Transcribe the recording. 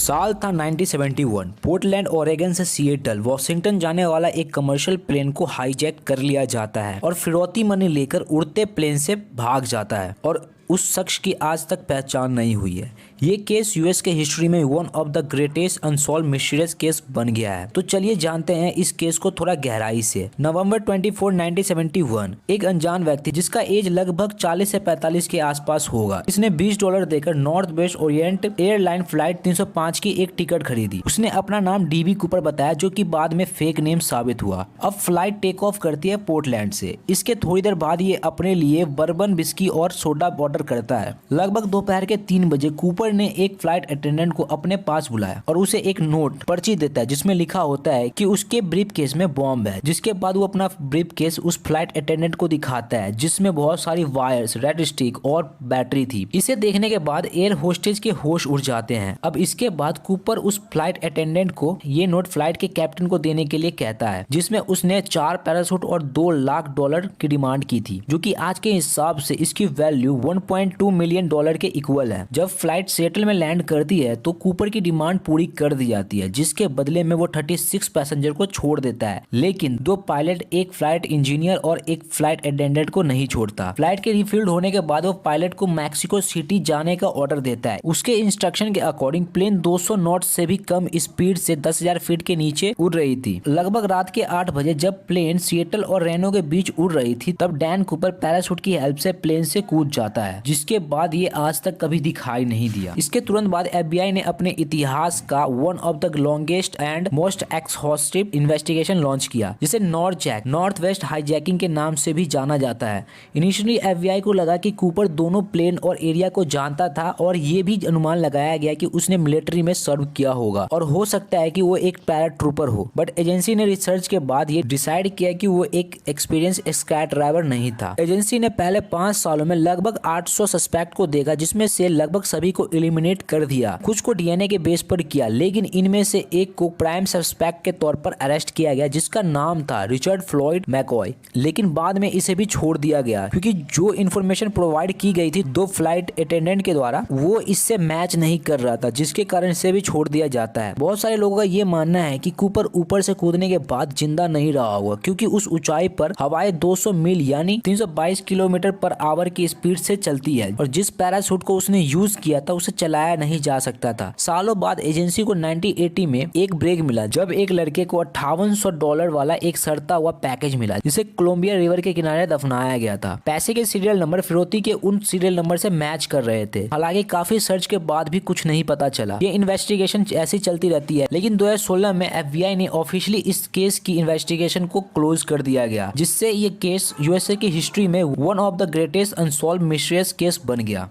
साल था 1971। Portland Oregon से सिएटल वॉशिंगटन जाने वाला एक कमर्शियल प्लेन को हाईजैक कर लिया जाता है और फिरौती मनी लेकर उड़ते प्लेन से भाग जाता है और उस शख्स की आज तक पहचान नहीं हुई है। ये केस यूएस के हिस्ट्री में one of the greatest unsolved mysterious case बन गया है। तो चलिए जानते हैं इस केस को थोड़ा गहराई से। नवंबर 24, 1971 एक अनजान व्यक्ति जिसका एज लगभग 40 से 45 के आसपास होगा, इसने $20 देकर north west Orient airline flight 305 की एक टिकट खरीदी। उसने अपना नाम डीबी कूपर बताया, जो कि बाद में फेक नेम साबित हुआ। अब फ्लाइट टेक ऑफ करती है पोर्टलैंड से। इसके थोड़ी देर बाद ये अपने लिए बर्बन विस्की और सोडा ऑर्डर करता है। लगभग दोपहर के 3 बजे कूपर ने एक फ्लाइट अटेंडेंट को अपने पास बुलाया और उसे एक नोट पर्ची देता है जिसमें लिखा होता है कि उसके ब्रीफ केस में बॉम्ब है। जिसके बाद वो अपना ब्रीफ केस उस फ्लाइट अटेंडेंट को दिखाता है जिसमें बहुत सारी वायर्स, रेड स्टिक और बैटरी थी। इसे देखने के बाद एयर होस्टेज के होश उड़ जाते हैं। अब इसके बाद कूपर उस फ्लाइट अटेंडेंट को ये नोट फ्लाइट के कैप्टन को देने के लिए कहता है, जिसमें उसने 4 पैराशूट और $2 लाख की डिमांड की थी, जो कि आज के हिसाब से इसकी वैल्यू $1.2 मिलियन के इक्वल है। जब फ्लाइट सिएटल में लैंड करती है तो कूपर की डिमांड पूरी कर दी जाती है, जिसके बदले में वो 36 पैसेंजर को छोड़ देता है, लेकिन 2 पायलट, एक फ्लाइट इंजीनियर और एक फ्लाइट अटेंडेंट को नहीं छोड़ता। फ्लाइट के रिफिल्ड होने के बाद वो पायलट को मैक्सिको सिटी जाने का ऑर्डर देता है। उसके इंस्ट्रक्शन के अकॉर्डिंग प्लेन 200 नॉट से भी कम स्पीड से 10,000 फीट के नीचे उड़ रही थी। लगभग रात के 8 बजे जब प्लेन सिएटल और रेनो के बीच उड़ रही थी, तब डैन कूपर पैराशूट की हेल्प से प्लेन से कूद जाता है, जिसके बाद ये आज तक कभी दिखाई नहीं दिया। इसके तुरंत बाद एफबीआई ने अपने इतिहास का one of the longest and most exhaustive investigation launch किया, जिसे नॉर्थ वेस्ट हाईजैकिंग के नाम से भी जाना जाता है। इनिशियली एफबीआई को लगा कि कूपर दोनों प्लेन और एरिया को जानता था और ये भी अनुमान लगाया गया कि उसने मिलिट्री में सर्व किया होगा और हो सकता है कि वो एक पैराट्रूपर हो। बट एजेंसी ने रिसर्च के बाद ये डिसाइड किया कि वो एक एक्सपीरियंस स्काई ड्राइवर नहीं था। एजेंसी ने पहले 5 सालों में लगभग 800 सस्पेक्ट को देखा, जिसमें से लगभग सभी को एलिमिनेट कर दिया। कुछ को डीएनए के बेस पर किया, लेकिन इनमें से एक को प्राइम सस्पेक्ट के तौर पर अरेस्ट किया गया, जिसका नाम था रिचर्ड फ्लॉयड मैकॉय। लेकिन बाद में इसे भी छोड़ दिया गया क्योंकि जो इन्फॉर्मेशन प्रोवाइड की गई थी 2 फ्लाइट अटेंडेंट के द्वारा, वो इससे मैच नहीं कर रहा था, जिसके कारण इसे भी छोड़ दिया जाता है। बहुत सारे लोगों का ये मानना है कि कूपर ऊपर से कूदने के बाद जिंदा नहीं रहा होगा, क्योंकि उस ऊंचाई पर हवाएं 200 मील यानी 322 किलोमीटर पर आवर की स्पीड से चलती है और जिस पैराशूट को उसने यूज किया था उसे चलाया नहीं जा सकता था। सालों बाद एजेंसी को 1980 में एक ब्रेक मिला, जब एक लड़के को $5800 वाला एक सड़ता हुआ पैकेज मिला, जिसे कोलंबिया रिवर के किनारे दफनाया गया था। पैसे के सीरियल नंबर फिरौती के उन सीरियल नंबर से मैच कर रहे थे। हालांकि काफी सर्च के बाद भी कुछ नहीं पता चला। ये इन्वेस्टिगेशन ऐसी चलती रहती है, लेकिन 2016 में एफबीआई ने ऑफिशियली इस केस की इन्वेस्टिगेशन को क्लोज कर दिया गया, जिससे ये केस यूएसए की हिस्ट्री में one of the greatest unsolved mysterious case बन गया।